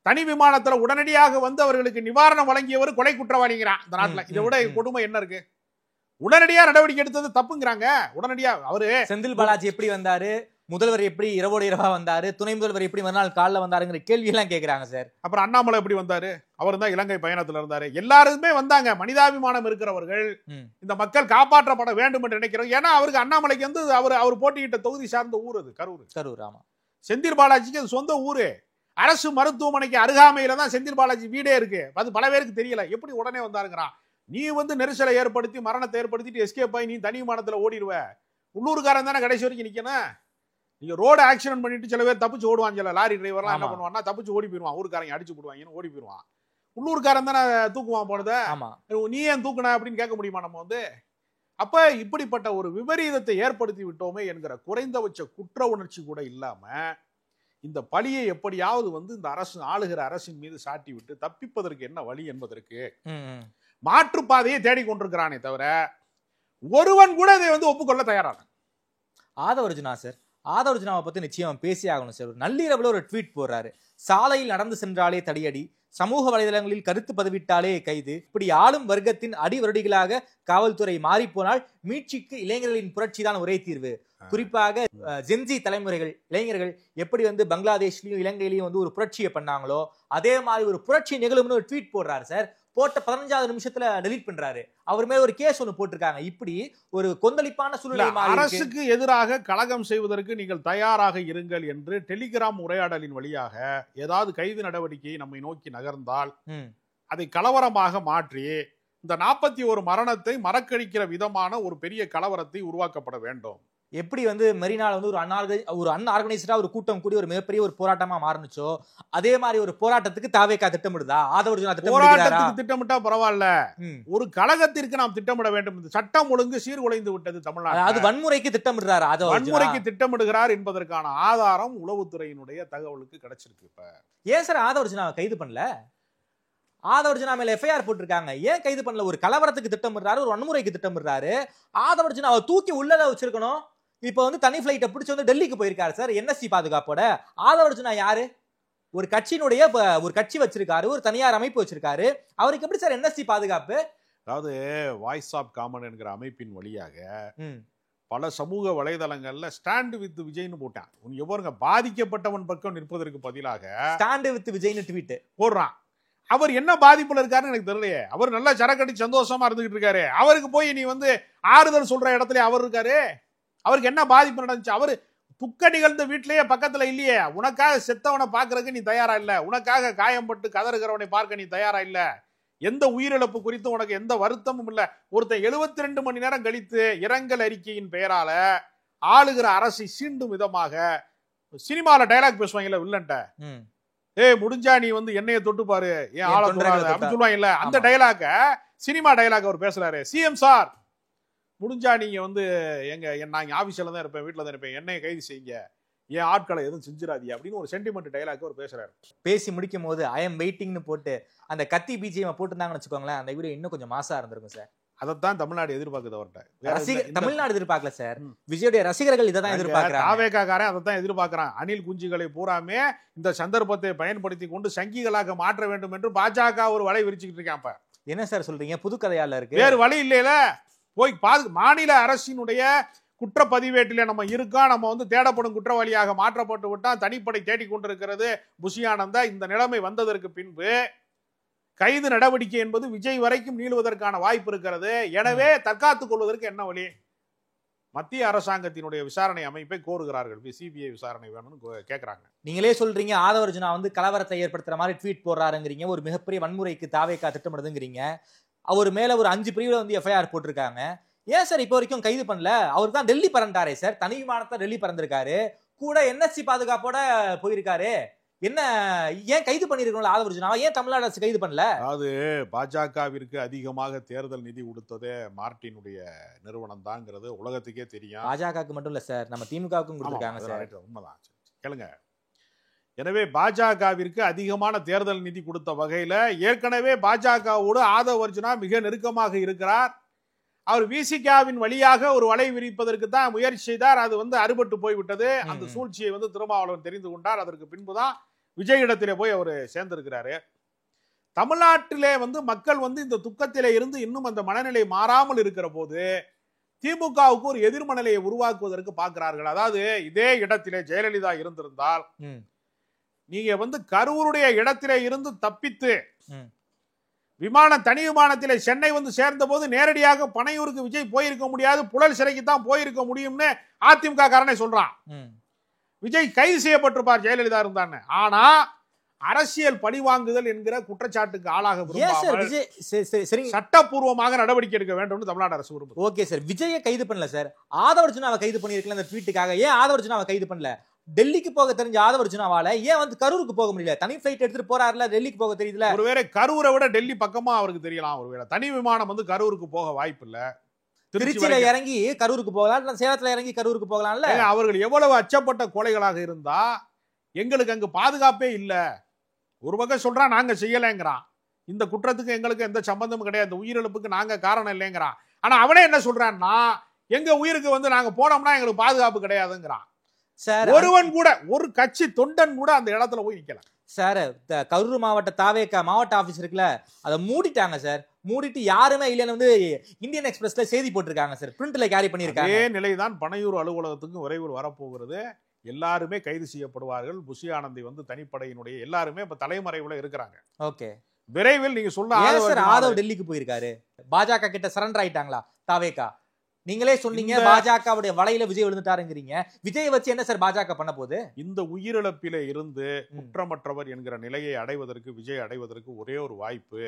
தனி விமானத்துல உடனடியாக அவர்களுக்கு நிவாரணம் வழங்கியவர் கொலை குற்றவாளிங்கிறான் இந்த நாட்டுல. இதை விட கொடுமை என்ன இருக்கு? உடனடியா நடவடிக்கை எடுத்தது தப்புங்கிறாங்க. உடனடியா அவரு செந்தில் பாலாஜி எப்படி வந்தாரு, முதல்வர் எப்படி இரவோடு இரவா வந்தாரு, துணை முதல்வர் எப்படி மறுநாள் காலைல வந்தாருங்கிற கேள்வி எல்லாம் கேட்கிறாங்க சார். அப்புறம் அண்ணாமலை எப்படி வந்தாரு? அவர் தான் இலங்கை பயணத்துல இருந்தாரு. எல்லாருமே வந்தாங்க. மனிதாபிமானம் இருக்கிறவர்கள், இந்த மக்கள் காப்பாற்றப்பட வேண்டும் என்று நினைக்கிறோம். ஏன்னா அவருக்கு அண்ணாமலைக்கு அவர் போட்டியிட்ட தொகுதி சார்ந்த ஊர் அது கரூர். ஆமா. செந்தில் பாலாஜிக்கு அது சொந்த ஊரு. அரசு மருத்துவமனைக்கு அருகாமையில தான் செந்தில் பாலாஜி வீடே இருக்கு. அது பல பேருக்கு தெரியல. எப்படி உடனே வந்தாருங்கிறான். நீ நெரிசலை ஏற்படுத்தி மரணத்தை ஏற்படுத்திட்டு எஸ்கேப் ஆகி நீ தனி விமானத்துல ஓடிடுவ. உள்ளூர்காரன் தானே கடைசி வரைக்கும் நிக்கணும். நீங்க ரோடு ஆக்சிடென்ட் பண்ணிட்டு சில பேர் தப்பிச்சு ஓடுவான். சில லாரி டிரைவர்லாம் என்ன பண்ணுவான்னா தப்பிச்சு ஓடி போயிருவான். ஊருக்காரங்க அடிச்சு போடுவாங்கன்னு ஓடி போயிருவான். உள்ளூர்காரன் தானே தூக்குவான் போனத. நீ ஏன் தூக்குன அப்படின்னு கேட்க முடியுமா நம்ம? அப்ப இப்படிப்பட்ட ஒரு விபரீதத்தை ஏற்படுத்தி விட்டோமே என்கிற குறைந்தபட்ச குற்ற உணர்ச்சி கூட இல்லாம இந்த பழியை எப்படியாவது இந்த அரசு ஆளுகிற அரசின் மீது சாட்டி விட்டு தப்பிப்பதற்கு என்ன வழி என்பதற்கு மாற்றுப்பாதையை தேடிக்கொண்டிருக்கிறானே தவிர ஒருவன் கூட இதை ஒப்புக்கொள்ள தயாரான. ஆதவர்ஜுனா சார், ஆதவர்ஜுனாவை பத்தி நிச்சயம் பேசி ஆகணும் சார். ஒரு நள்ளிரவுல ஒரு ட்வீட் போடுறாரு. சாலையில் நடந்து சென்றாலே தடியடி, சமூக வலைதளங்களில் கருத்து பதிவிட்டாலே கைது, இப்படி ஆளும் வர்க்கத்தின் அடிவருடிகளாக காவல்துறை மாறி போனால் மீட்சிக்கு இளைஞர்களின் புரட்சி தான் ஒரே தீர்வு. குறிப்பாக ஜென்சி தலைமுறைகள் இளைஞர்கள் எப்படி பங்களாதேஷ்லயும் இலங்கையிலயும் ஒரு புரட்சியை பண்ணாங்களோ அதே மாதிரி ஒரு புரட்சி நிகழும்னு ஒரு ட்வீட் போடுறாரு சார். போட்ட 15வது நிமிஷத்துல டெலீட் பண்றாரு. அவர் மேல ஒரு கேஸ் ஒன்னு போட்டிருக்காங்க. இப்படி ஒரு கொந்தளிப்பான சூழ்நிலை. அரசுக்கு எதிராக கலகம் செய்வதற்கு நீங்கள் தயாராக இருங்கள் என்று டெலிகிராம் உரையாடலின் வழியாக ஏதாவது கைது நடவடிக்கையை நம்மை நோக்கி நகர்ந்தால் அதை கலவரமாக மாற்றி இந்த 41 மரணத்தை மறக்கடிக்கிற விதமான ஒரு பெரிய கலவரத்தை உருவாக்கப்பட வேண்டும். எப்படி மெரினால ஒரு அன்ஆர்கனைஸ்டா ஒரு கூட்டம் கூடி ஒரு மிகப்பெரிய ஒரு போராட்டமா மாறுனுச்சோ அதே மாதிரி ஒரு போராட்டத்துக்கு தாவேகா திட்டமிடுதா? ஆதவர்ஜுனா திட்டமிட்டா பரவாயில்ல, ஒரு கழகத்திற்கு நாம் திட்டமிட வேண்டும். இந்த சட்டம் ஒழுங்கு சீர்குலைந்து விட்டது தமிழ்நாடு. அது வன்முறைக்கு திட்டமிடுறாரு. வன்முறைக்கு திட்டமிடுகிறார் என்பதற்கான ஆதாரம் உளவுத்துறையினுடைய தகவலுக்கு கிடைச்சிருக்கு. இப்ப ஏன் சார் ஆதவர்ஜுனாவை கைது பண்ணல? ஆதவர்ஜுனா மேல எஃப்ஐஆர் போட்டிருக்காங்க. ஏன் கைது பண்ணல? ஒரு கலவரத்துக்கு திட்டமிடுறாரு, ஒரு வன்முறைக்கு திட்டமிடுறாரு. ஆதவர்ஜுனாவை தூக்கி உள்ளத வச்சிருக்கணும். இப்ப தனி பிளைட்டை பிடிச்சு டெல்லிக்கு போயிருக்காரு சார் என்எஸ்சி பாதுகாப்போட. ஆதவர்ஜுனா யாரு? ஒரு கட்சியினுடைய ஒரு கட்சி வச்சிருக்காரு, ஒரு தனியார் அமைப்பு வச்சிருக்காரு. அவருக்கு எப்படி சார் என்எஸ்சி பாதுகாப்பு? அதாவது வாய்ஸ் ஆஃப் காமன் என்கிற அமைப்பின் வழியாக பல சமூக வலைதளங்கள்ல ஸ்டாண்ட் வித் விஜய்னு போட்டான். எவருங்க பாதிக்கப்பட்டவன் பக்கம் நிற்பதற்கு பதிலாக ஸ்டாண்ட் வித் விஜய்னு ட்வீட் போடுறான். அவர் என்ன பாதிப்புல இருக்காருன்னு எனக்கு தெரியலையே. அவர் நல்லா சரக்கடி சந்தோஷமா இருந்துகிட்டு இருக்காரு. அவருக்கு போய் நீ ஆறுதல் சொல்ற இடத்துல அவர் இருக்காரு. அவருக்கு என்ன பாதிப்பு நடந்துச்சு? அவரு துக்க நிகழ்ந்த வீட்டிலேயே பக்கத்துல இல்லையே. உனக்காக செத்தவனை பார்க்கறதுக்கு நீ தயாரா இல்ல, உனக்காக காயம்பட்டு கதறுகிறவனை பார்க்க நீ தயாரா இல்ல. எந்த உயிரிழப்பு குறித்து உனக்கு எந்த வருத்தமும் இல்ல. ஒருத்தன் 72 மணி நேரம் கழித்து இரங்கல் அறிக்கையின் பெயரால ஆளுகிற அரசை சீண்டும் விதமாக சினிமால டயலாக் பேசுவாங்கல்ல வில்லன்ட்ட, முடிஞ்சா நீ வந்து எண்ணெய தொட்டு பாரு ஏன் ஆள அப்படின்னு சொல்லுவாங்க இல்ல, அந்த டயலாக சினிமா டயலாக் அவர் பேசுறாரு. சிஎம் சார் முடிஞ்சா நீங்க வந்து நான் ஆபீஸ்ல தான் இருப்பேன், வீட்டுல தான் இருப்பேன், எண்ணெயை கைது செய்யுங்க, ஏன் ஆட்களை எதுவும் செஞ்சிடாதீங்க அப்படின்னு ஒரு சென்டிமெண்ட் டயலாக் அவர் பேசுறாரு. பேசி முடிக்கும் போது ஐ எம் வெயிட்டிங்னு போட்டு அந்த கத்தி பிஜிஎம் போட்டுருந்தாங்கன்னு வச்சுக்கோங்களேன், அந்த வீடியோ இன்னும் கொஞ்சம் மாசா இருந்திருக்கும் சார். அதைத்தான் தமிழ்நாடு எதிர்பார்க்குது அவர்கிட்ட. தமிழ்நாடு எதிர்பார்க்கல சார், விஜயோடைய ரசிகர்கள் இதை தான் எதிர்பார்க்கிறாங்க. தாவேக்காரன் அதை தான் எதிர்பார்க்கிறான். அணில் குஞ்சுகளை பூராமே இந்த சந்தர்ப்பத்தை பயன்படுத்தி கொண்டு சங்கிகளாக மாற்ற வேண்டும் என்று பாஜக ஒரு வலை விரிச்சுக்கிட்டு இருக்கான். இப்ப என்ன சார் சொல்றீங்க, புது கதையால இருக்கு, வேறு வழி இல்லையில போய் மாநில அரசினுடைய குற்றப்பதிவேட்டில நம்ம இருக்கோம், நம்ம வந்து தேடப்படும் குற்றவாளியாக மாற்றப்பட்டு விட்டான், தனிப்படை தேடிக்கொண்டிருக்கிறது புஷி ஆனந்தா. இந்த நிலைமை வந்ததற்கு பின்பு கைது நடவடிக்கை என்பது விஜய் வரைக்கும் நீளுவதற்கான வாய்ப்பு இருக்கிறது. எனவே தற்காத்துக் கொள்வதற்கு என்ன வழி? மத்திய அரசாங்கத்தினுடைய விசாரணை அமைப்பை கோருகிறார்கள். சிபிஐ விசாரணை வேணும்னு கேட்கறாங்க. நீங்களே சொல்றீங்க ஆதவர்ஜுனா வந்து கலவரத்தை ஏற்படுத்துற மாதிரி ட்வீட் போடுறாருங்கிறீங்க, ஒரு மிகப்பெரிய வன்முறைக்கு தாவேக்கா திட்டமிடுதுங்கிறீங்க. அவர் மேல ஒரு 5 பிரிவுல வந்து எஃப்ஐஆர் போட்டிருக்காங்க. ஏன் சார் இப்போ வரைக்கும் கைது பண்ணல? அவர் தான் டெல்லி பறந்தாரே சார், தனி விமானத்தை டெல்லி பறந்திருக்காரு, கூட என்எஸ்சி பாதுகாப்போட போயிருக்காரு. என்ன ஏன் கைது பண்ணிருக்கோம்ல ஆதவர்ஜுனா, ஏன் தமிழ்நாடு அரசு கைது பண்ணல? அதாவது பாஜகவிற்கு அதிகமாக தேர்தல் நிதி கொடுத்ததே மார்டினுடைய நிறுவனம் தான்ங்கிறது உலகத்துக்கே தெரியும். பாஜகவுக்கு மட்டும் இல்ல சார், நம்ம திமுகவுக்கும் கொடுத்திருக்காங்க சார். உண்மைதான், கேளுங்க. எனவே பாஜகவிற்கு அதிகமான தேர்தல் நிதி கொடுத்த வகையில ஏற்கனவே பாஜகவோடு ஆதவர்ஜுனா மிக நெருக்கமாக இருக்கிறார். அவர் விசிகாவின் வழியாக ஒரு வலை விரிப்பதற்கு தான் முயற்சி செய்தார். அது வந்து அறுபட்டு போய்விட்டது. அந்த சூழ்ச்சியை வந்து திருமாவளவன் தெரிந்து கொண்டார். அதற்கு பின்புதான் விஜய் இடத்திலே போய் அவர் சேர்ந்திருக்கிறாரு. தமிழ்நாட்டிலே வந்து மக்கள் வந்து இந்த துக்கத்திலே இருந்து இன்னும் அந்த மனநிலை மாறாமல் இருக்கிற போது திமுகவுக்கு ஒரு எதிர்மனநிலையை உருவாக்குவதற்கு பார்க்கிறார்கள். அதாவது இதே இடத்திலே ஜெயலலிதா இருந்திருந்தால் நீங்க வந்து கரூருடைய இடத்திலே இருந்து தப்பித்து தனி விமானத்திலே சென்னை வந்து சேர்ந்த போது நேரடியாக பனையூருக்கு விஜய் போயிருக்க முடியாது, புழல் சிறைக்கு தான் போயிருக்க முடியும்னு அதிமுக காரனே சொல்றான். விஜய் கைது செய்யப்பட்டிருப்பார் ஜெயலலிதா இருந்தான்னு. ஆனா அரசியல் பழிவாங்குதல் என்கிற குற்றச்சாட்டுக்கு ஆளாக சட்டப்பூர்வமாக நடவடிக்கை எடுக்க வேண்டும் தமிழ்நாடு அரசு விரும்புது. ஓகே சார், விஜயை கைது பண்ணல சார், ஆதவர்ஜுனாவை கைது பண்ணிருக்கல இந்த ட்வீட்டுக்காக. ஏன் ஆதவர்ஜுனாவை கைது பண்ணல? டெல்லிக்கு போக தெரிஞ்ச ஆதவர்ஜுனாவால ஏன் வந்து கரூருக்கு போக முடியல? தனி ஃபிளைட் எடுத்துட்டு போறாருல, டெல்லிக்கு போக தெரியுதுல. ஒருவேளை கரூரை விட டெல்லி பக்கமா அவருக்கு தெரியலாம். ஒருவேளை தனி விமானம் வந்து கரூருக்கு போக வாய்ப்பு இல்ல. திருச்சியில இறங்கி கரூருக்கு போகலாம், சேலத்துல இறங்கி கரூருக்கு போகலாம்ல. அவர்கள் எவ்வளவு அச்சப்பட்ட கோழைகளாக இருந்தா எங்களுக்கு அங்கு பாதுகாப்பே இல்ல. ஒரு பக்கம் சொல்றான் நாங்க செய்யலைங்கிறான், இந்த குற்றத்துக்கு எங்களுக்கு எந்த சம்பந்தமும் கிடையாது, உயிரிழப்புக்கு நாங்க காரணம் இல்லைங்கிறான். ஆனா அவனே என்ன சொல்றான்னா எங்க உயிருக்கு வந்து நாங்க போனோம்னா எங்களுக்கு பாதுகாப்பு கிடையாதுங்கிறான். ஒருவன் கூட, ஒரு கட்சி தொண்டன் கூட அந்த இடத்துல போய் நிக்கல சார். கரூர் மாவட்ட தாவேக்கா மாவட்ட ஆபீஸ் இருக்குல்ல, அதை மூடிட்டாங்க சார். மூடிட்டு யாருமே இல்லைன்னு வந்து இந்தியன் எக்ஸ்பிரஸ்ல செய்தி போட்டிருக்காங்க சார், பிரிண்ட்ல கேரி பண்ணிருக்காங்க. அதே நிலைதான் பனையூர் அலுவலகத்துக்கு விரைவில் வரப்போகிறது. எல்லாருமே கைது செய்யப்படுவார்கள். புஷி ஆனந்தி வந்து தனிப்படையினுடைய எல்லாருமே இப்ப தலைமறைவுல இருக்கிறாங்க. ஓகே, விரைவில் நீங்க சொல்ல ஆதவ் டெல்லிக்கு போயிருக்காரு, பாஜக கிட்ட சரண்டர் ஆயிட்டாங்களா தாவேக்கா? நீங்களே சொன்னீங்க பாஜகவுடைய வலையில விஜய் விழுந்துட்டாருங்கிறீங்க. விஜய் வச்சு என்ன சார் பாஜக பண்ண போகுது? இந்த உயிரிழப்பில இருந்து குற்றமற்றவர் என்கிற நிலையை அடைவதற்கு, விஜய் அடைவதற்கு ஒரே ஒரு வாய்ப்பு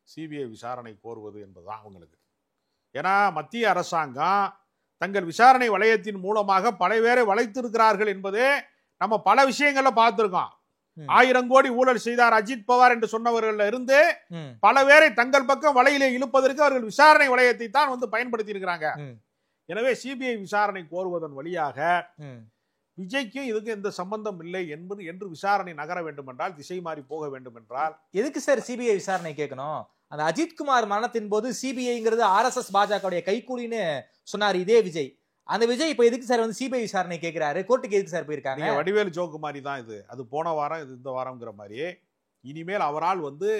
சிபிஐ விசாரணை கோருவது என்பதுதான் அவங்களுக்கு. ஏன்னா மத்திய அரசாங்கம் தங்கள் விசாரணை வளையத்தின் மூலமாக பல பேரை வளைத்திருக்கிறார்கள் என்பதே நம்ம பல விஷயங்கள்ல பார்த்திருக்கோம். 1000 கோடி ஊழல் செய்தார் அஜித் பவார் என்று சொன்னவர்கள் இருந்து பல பேரை தங்கள் பக்கம் வலையிலே இழுப்பதற்கு அவர்கள் விசாரணை வளையத்தை தான் வந்து பயன்படுத்தி இருக்கிறாங்க. எனவே சிபிஐ விசாரணை கோருவதன் வழியாக விஜய்க்கு இதுக்கு எந்த சம்பந்தம் இல்லை என்று விசாரணை நகர வேண்டும் என்றால், திசை மாறி போக வேண்டும் என்றால், எதுக்கு சார் சிபிஐ விசாரணை கேட்கணும்? அந்த அஜித்குமார் மரணத்தின் போது சிபிஐங்கிறது RSS பாஜகவுடைய கைக்கூலின்னு சொன்னார் இதே விஜய். அந்த விஜய் இப்ப எதுக்கு சார் வந்து சிபிஐ விசாரணை கேட்கிறாரு? கோர்ட்டுக்கு எதுக்கு சார் போயிருக்காங்க? வடிவேலு ஜோக்கு மாதிரி தான் இது. அது போன வாரம், இது இந்த வாரம்ங்கிற மாதிரி. இனிமேல் அவரால் வந்து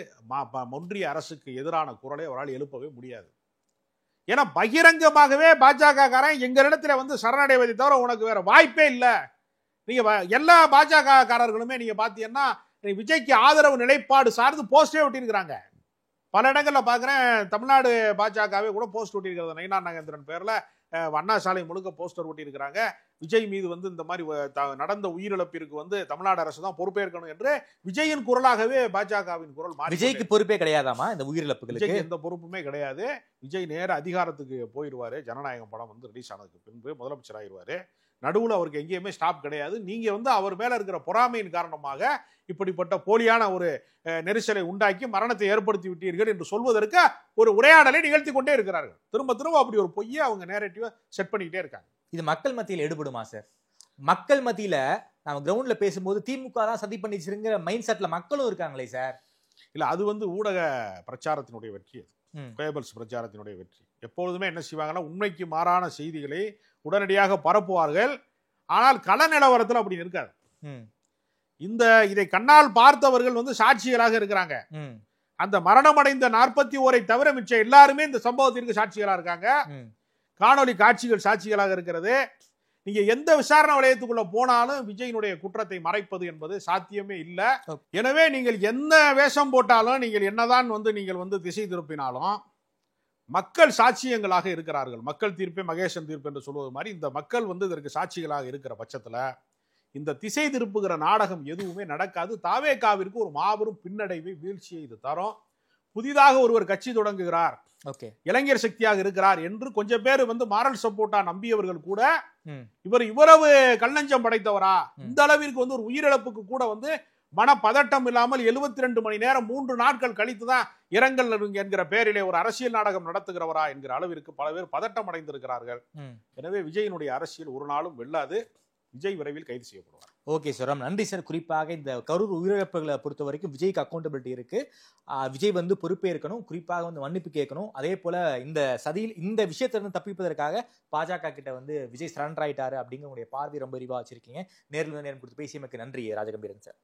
ஒன்றிய அரசுக்கு எதிரான குரலை அவரால் எழுப்பவே முடியாது. ஏன்னா பகிரங்கமாகவே பாஜக காரன் எங்க இடத்துல வந்து சரணடைவதை தவிர உனக்கு வேற வாய்ப்பே இல்லை. நீங்க எல்லா பாஜக காரர்களுமே நீங்க பாத்தீங்கன்னா விஜய்க்கு ஆதரவு நிலைப்பாடு சார்ந்து போஸ்டே ஒட்டியிருக்கிறாங்க. பல இடங்கள்ல பாக்குறேன், தமிழ்நாடு பாஜகவே கூட போஸ்ட் ஒட்டியிருக்கிறது. நயினார் நாகேந்திரன் பேர்ல அண்ணா சாலை முழுக்க போஸ்டர் ஒட்டி இருக்கிறாங்க. விஜய் மீது வந்து இந்த மாதிரி நடந்த உயிரிழப்பிற்கு வந்து தமிழ்நாடு அரசு தான் பொறுப்பேற்கணும் என்று விஜயின் குரலாகவே பாஜகவின் குரல் மாறி. விஜய்க்கு பொறுப்பே கிடையாதாமா இந்த உயிரிழப்புகளுக்கு? எந்த பொறுப்புமே கிடையாது. விஜய் நேர அதிகாரத்துக்கு போயிடுவாரு. ஜனநாயகம் படம் வந்து ரிலீஸ் ஆனதுக்கு பின்பு முதலமைச்சர் ஆயிடுவாரு. நடுவில் அவருக்கு எங்கேயுமே ஸ்டாப் கிடையாது. நீங்க வந்து அவர் மேல இருக்கிற பொறாமையின் காரணமாக இப்படிப்பட்ட போலியான ஒரு நெரிசலை உண்டாக்கி மரணத்தை ஏற்படுத்தி விட்டீர்கள் என்று சொல்வதற்கு ஒரு உரையாடலை நிகழ்த்தி கொண்டே இருக்கிறார்கள். திரும்ப திரும்ப அப்படி ஒரு பொய்யை அவங்க நேரட்டிவா செட் பண்ணிக்கிட்டே இருக்காங்க. இது மக்கள் மத்தியில் எடுபடுமா சார்? மக்கள் மத்தியில நம்ம கிரவுண்ட்ல பேசும்போது திமுக தான் சதி பண்ணிச்சிருங்கிற மைண்ட் செட்ல மக்களும் இருக்காங்களே சார். இல்ல, அது வந்து ஊடக பிரச்சாரத்தினுடைய வெற்றி. அது பேபல்ஸ் பிரச்சாரத்தினுடைய வெற்றி. எப்பொழுதுமே என்ன செய்வாங்கன்னா, உண்மைக்கு மாறான செய்திகளை உடனடியாக பரப்புவார்கள். ஆனால் கள நிலவரத்தில் அப்படி இருக்காது. இதை கண்ணால் பார்த்தவர்கள் வந்து சாட்சிகளாக இருக்கிறாங்க. அந்த மரணமடைந்த 41 தவிர மிச்ச எல்லாருமே இந்த சம்பவத்திற்கு சாட்சிகளாக இருக்காங்க. காணொலி காட்சிகள் சாட்சிகளாக இருக்கிறது. நீங்க எந்த விசாரணை வளையத்துக்குள்ள போனாலும் விஜயினுடைய குற்றத்தை மறைப்பது என்பது சாத்தியமே இல்லை. எனவே நீங்கள் என்ன வேஷம் போட்டாலும், நீங்கள் என்னதான் வந்து நீங்கள் வந்து திசை திருப்பினாலும் மக்கள் சாட்சியங்களாக இருக்கிறார்கள். மக்கள் தீர்ப்பே மகேசன் தீர்ப்பு என்று சொல்வது மாதிரி இந்த மக்கள் வந்து இதற்கு சாட்சிகளாக இருக்கிற பட்சத்துல இந்த திசை திருப்புகிற நாடகம் எதுவுமே நடக்காது. தாவேகாவிற்கு ஒரு மாபெரும் பின்னடைவை, வீழ்ச்சியை இது தரும். புதிதாக ஒருவர் கட்சி தொடங்குகிறார், இளைஞர் சக்தியாக இருக்கிறார் என்று கொஞ்சம் பேர் வந்து மாரல் சப்போர்ட்டா நம்பியவர்கள் கூட இவ்வளவு கல்லஞ்சம் படைத்தவரா, இந்த அளவிற்கு வந்து ஒரு உயிரிழப்புக்கு கூட வந்து மன பதட்டம் இல்லாமல் 72 மணி நேரம் 3 நாட்கள் கழித்துதான் இரங்கல் என்கிற பேரிலே ஒரு அரசியல் நாடகம் நடத்துகிறவரா என்கிற அளவிற்கு பல பேர் பதட்டம் அடைந்திருக்கிறார்கள். எனவே விஜயினுடைய அரசியல் ஒரு நாளும் வெல்லாது. விஜய் விரைவில் கைது செய்யப்படுவார். ஓகே சார், நன்றி சார். குறிப்பாக இந்த கரூர் உயிரிழப்புகளை பொறுத்த வரைக்கும் விஜய்க்கு அக்கௌண்டபிலிட்டி இருக்கு. விஜய் வந்து பொறுப்பேற்கணும், குறிப்பாக வந்து மன்னிப்பு கேட்கணும். அதே போல இந்த சதியில் இந்த விஷயத்திலிருந்து தப்பிப்பதற்காக பாஜக கிட்ட வந்து விஜய் சரண்டர் ஆயிட்டாரு அப்படிங்கிற உங்களுடைய பார்வை ரொம்ப விரிவாக வச்சிருக்கீங்க. நேரில் நேரம் கொடுத்து பேசியமைக்கு நன்றி ராஜகம்பீரன் சார்.